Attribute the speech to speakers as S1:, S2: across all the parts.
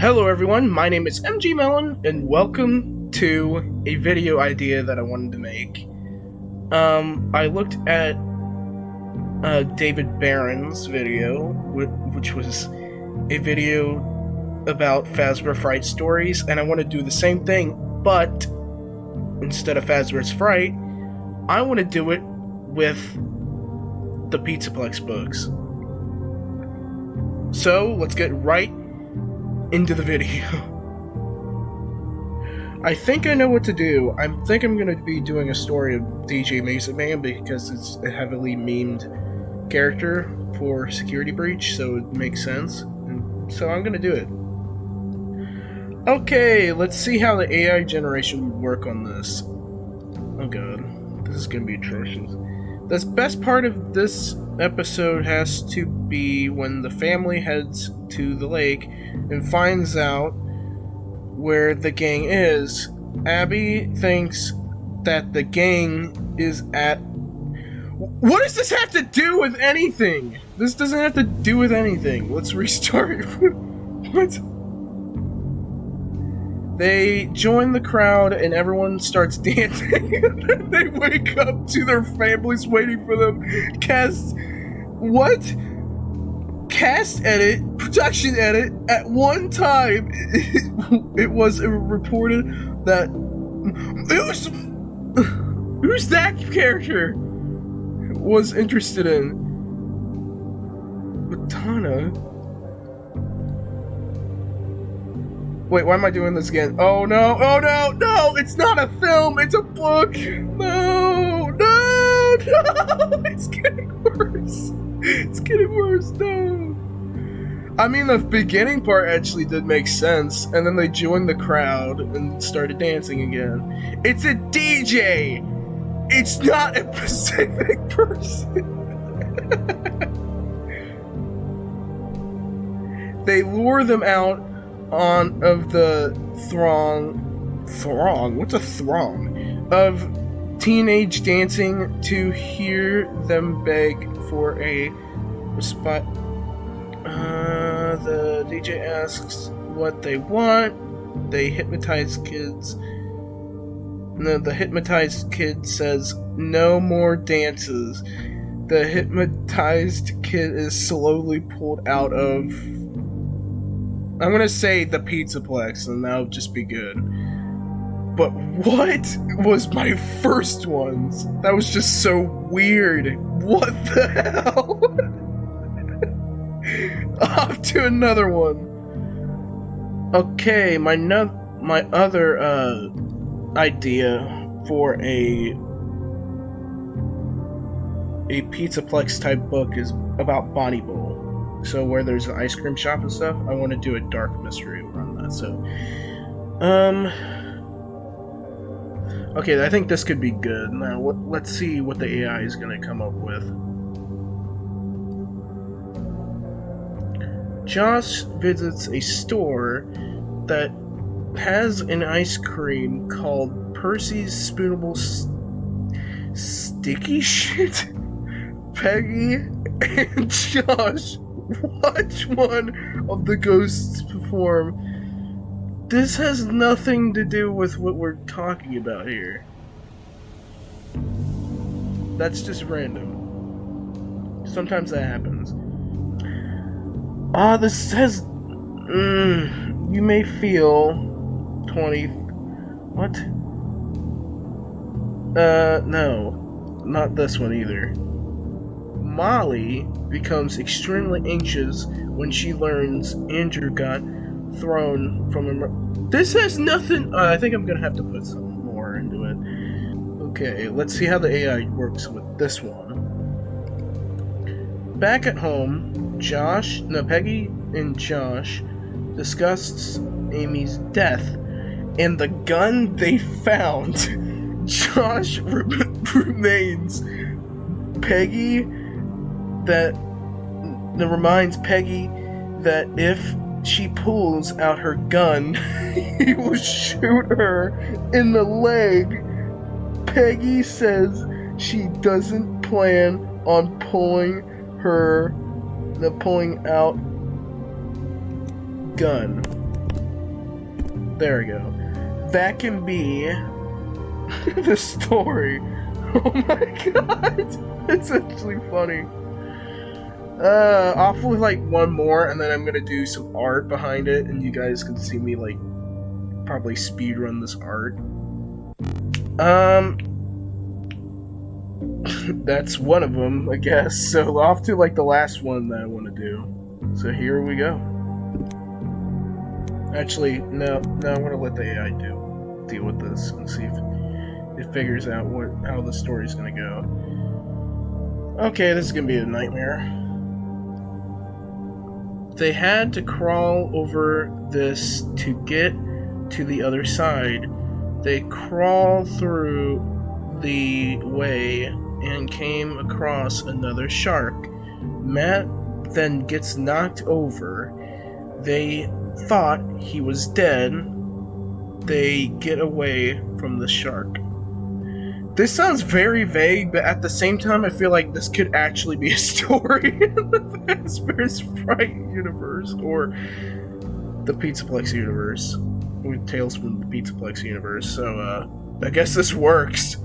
S1: Hello everyone, my name is MG Mellon, and welcome to a video idea that I wanted to make. I looked at David Barron's video, which was a video about Fazbear Fright stories, and I want to do the same thing, but instead of Fazbear's Fright, I want to do it with the Pizzaplex books. So, let's get right into the video. I think I know what to do. I think I'm going to be doing a story of DJ Mason Man because it's a heavily memed character for Security Breach, so it makes sense. And so I'm going to do it. Okay, let's see how the AI generation would work on this. Oh god, this is going to be atrocious. The best part of this episode has to be when the family heads to the lake and finds out where the gang is. Abby thinks that the gang is at... What does this have to do with anything? This doesn't have to do with anything. Let's restart. What? They join the crowd and everyone starts dancing. And then they wake up to their families waiting for them. Cast edit, production edit. At one time, it was reported that who's that character was interested in Madonna. Wait, why am I doing this again? Oh no, no, it's not a film, it's a book! No, it's getting worse. It's getting worse, no. I mean, the beginning part actually did make sense, and then they joined the crowd and started dancing again. It's a DJ! It's not a specific person! They lure them out of the throng? What's a throng? Of teenage dancing to hear them beg for a respite. The DJ asks what they want. They hypnotize kids. The hypnotized kid says, "No more dances." The hypnotized kid is slowly pulled out of... I'm gonna say the Pizzaplex, and that'll just be good. But what was my first ones? That was just so weird. What the hell? Off to another one. Okay, my other idea for a Pizzaplex type book is about Bonnie Bowl. So where there's an ice cream shop and stuff, I want to do a dark mystery around that. So, okay, I think this could be good. Now, let's see what the AI is going to come up with. Josh visits a store that has an ice cream called Percy's Spoonable Sticky Shit. Peggy and Josh watch one of the ghosts perform. This has nothing to do with what we're talking about here. That's just random. Sometimes that happens. This says... you may feel 20... What? No. Not this one either. Molly becomes extremely anxious when she learns Andrew got thrown from a... This has nothing... I think I'm gonna have to put some more into it. Okay, let's see how the AI works with this one. Back at home, Peggy and Josh discussed Amy's death and the gun they found. Josh reminds Peggy that if she pulls out her gun, he will shoot her in the leg. Peggy says she doesn't plan on pulling out gun. There we go. That can be the story. Oh my god! It's actually funny. I'll do like one more, and then I'm gonna do some art behind it, and you guys can see me like probably speedrun this art. That's one of them, I guess. So off to like the last one that I want to do. So here we go. Actually, no, I'm gonna let the AI deal with this and see if it figures out how the story's gonna go. Okay, this is gonna be a nightmare. They had to crawl over this to get to the other side. They crawled through the way and came across another shark. Matt then gets knocked over. They thought he was dead. They get away from the shark. This sounds very vague, but at the same time, I feel like this could actually be a story in the Fazbear's Fright universe, or the Pizzaplex universe, with Tales from the Pizzaplex universe. So, I guess this works.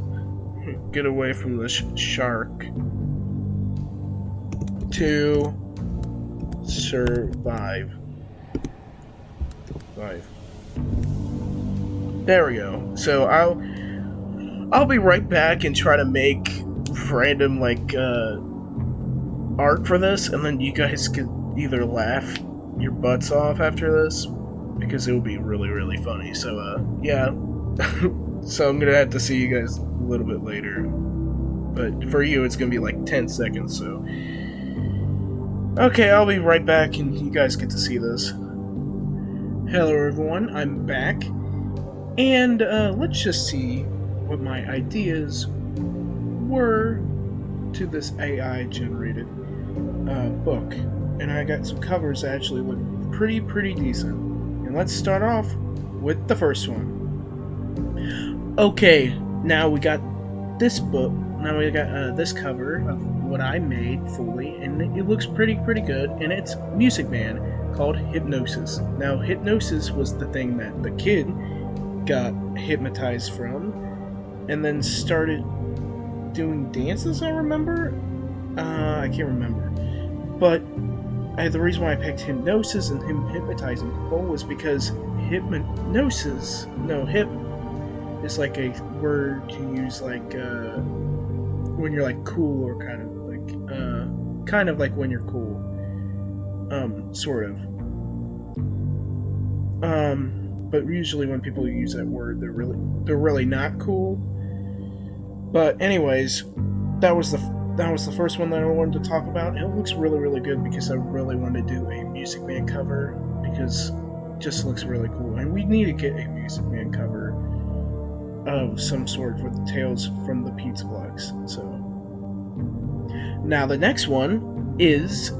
S1: Get away from the shark to survive. There we go. So I'll be right back and try to make random like art for this, and then you guys can either laugh your butts off after this, because it will be really, really funny. So yeah. So I'm gonna have to see you guys a little bit later. But for you, it's gonna be like 10 seconds, so. Okay, I'll be right back and you guys get to see this. Hello everyone, I'm back. And let's just see what my ideas were to this AI generated book. And I got some covers that actually look pretty decent. And let's start off with the first one. Okay, now we got this book. Now we got this cover of what I made fully, and it looks pretty good. And it's Music Man called Hypnosis. Now, Hypnosis was the thing that the kid got hypnotized from, and then started doing dances. I remember. I can't remember, but the reason why I picked Hypnosis and him hypnotizing people was because hypnosis. No, hip is like a word to use like when you're like cool, or kind of like when you're cool, sort of. But usually when people use that word, they're really not cool. But anyways, that was the first one that I wanted to talk about. It looks really good because I really wanted to do a Music Man cover, because it just looks really cool, and we need to get a Music Man cover of some sort with Tales from the Pizzaplex. So now the next one is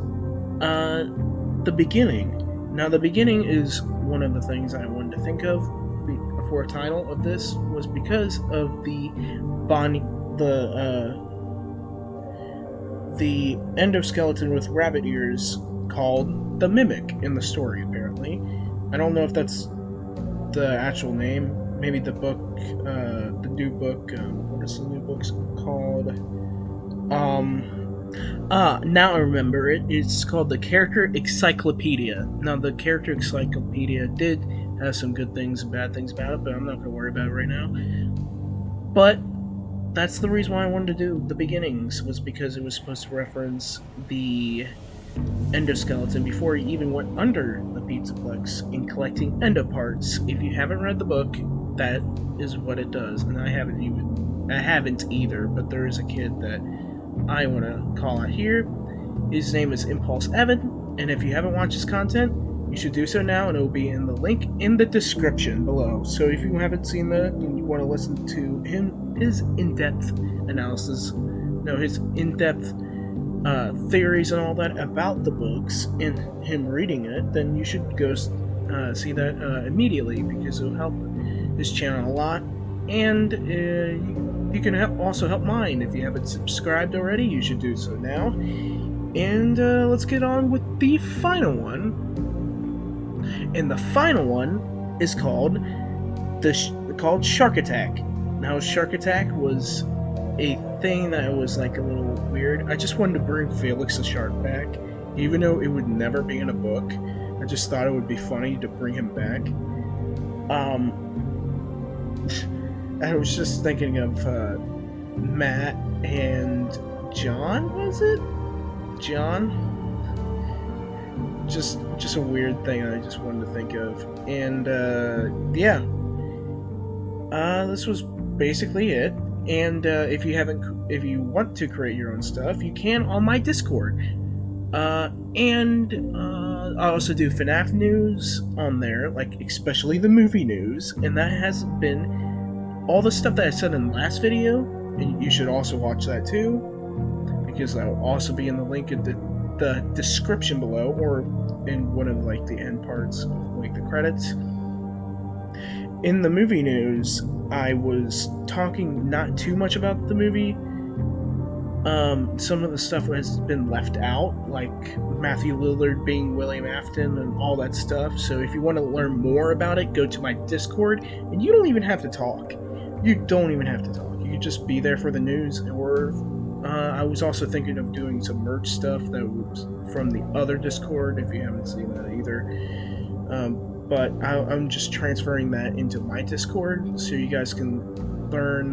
S1: The Beginning. Now the Beginning is one of the things I wanted to think of for a title of this, was because of the endoskeleton with rabbit ears called the Mimic in the story, apparently. I don't know if that's the actual name. Maybe the book, the new book, what is the new book's called? Now I remember it. It's called the Character Encyclopedia. Now, the Character Encyclopedia did have some good things and bad things about it, but I'm not going to worry about it right now. But that's the reason why I wanted to do The Beginnings, was because it was supposed to reference the endoskeleton before he even went under the Pizzaplex in collecting endo parts. If you haven't read the book, that is what it does, and I haven't either, but there is a kid that I want to call out here. His name is Impulse Evan, and if you haven't watched his content, you should do so now, and it will be in the link in the description below. So if you haven't seen that and you want to listen to his in-depth analysis, his in-depth theories and all that about the books and him reading it, then you should go see that immediately, because it will help this channel a lot, and you can also help mine. If you haven't subscribed already, you should do so now. And let's get on with the final one. And the final one is called called Shark Attack. Now, Shark Attack was a thing that was like a little weird. I just wanted to bring Felix the Shark back, even though it would never be in a book. I just thought it would be funny to bring him back. I was just thinking of Matt and John, was it? John? Just a weird thing I just wanted to think of. And yeah. This was basically it. And if you want to create your own stuff, you can on my Discord. And I also do FNAF news on there, like especially the movie news, and that has been all the stuff that I said in the last video, and you should also watch that too, because that will also be in the link in the description below, or in one of like the end parts of like the credits. In the movie news, I was talking not too much about the movie. Some of the stuff has been left out, like Matthew Lillard being William Afton and all that stuff. So if you want to learn more about it, go to my Discord, and you don't even have to talk. You don't even have to talk. You can just be there for the news. Or I was also thinking of doing some merch stuff that was from the other Discord, if you haven't seen that either. But I'm just transferring that into my Discord so you guys can learn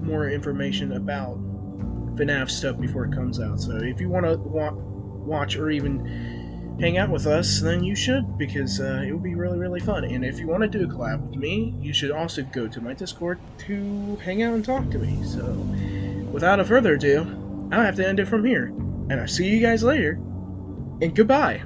S1: more information about FNAF stuff before it comes out. So if you want to watch or even hang out with us, then you should, because it would be really, really fun. And if you want to do a collab with me, you should also go to my Discord to hang out and talk to me. So without a further ado, I'll have to end it from here. And I'll see you guys later, and goodbye.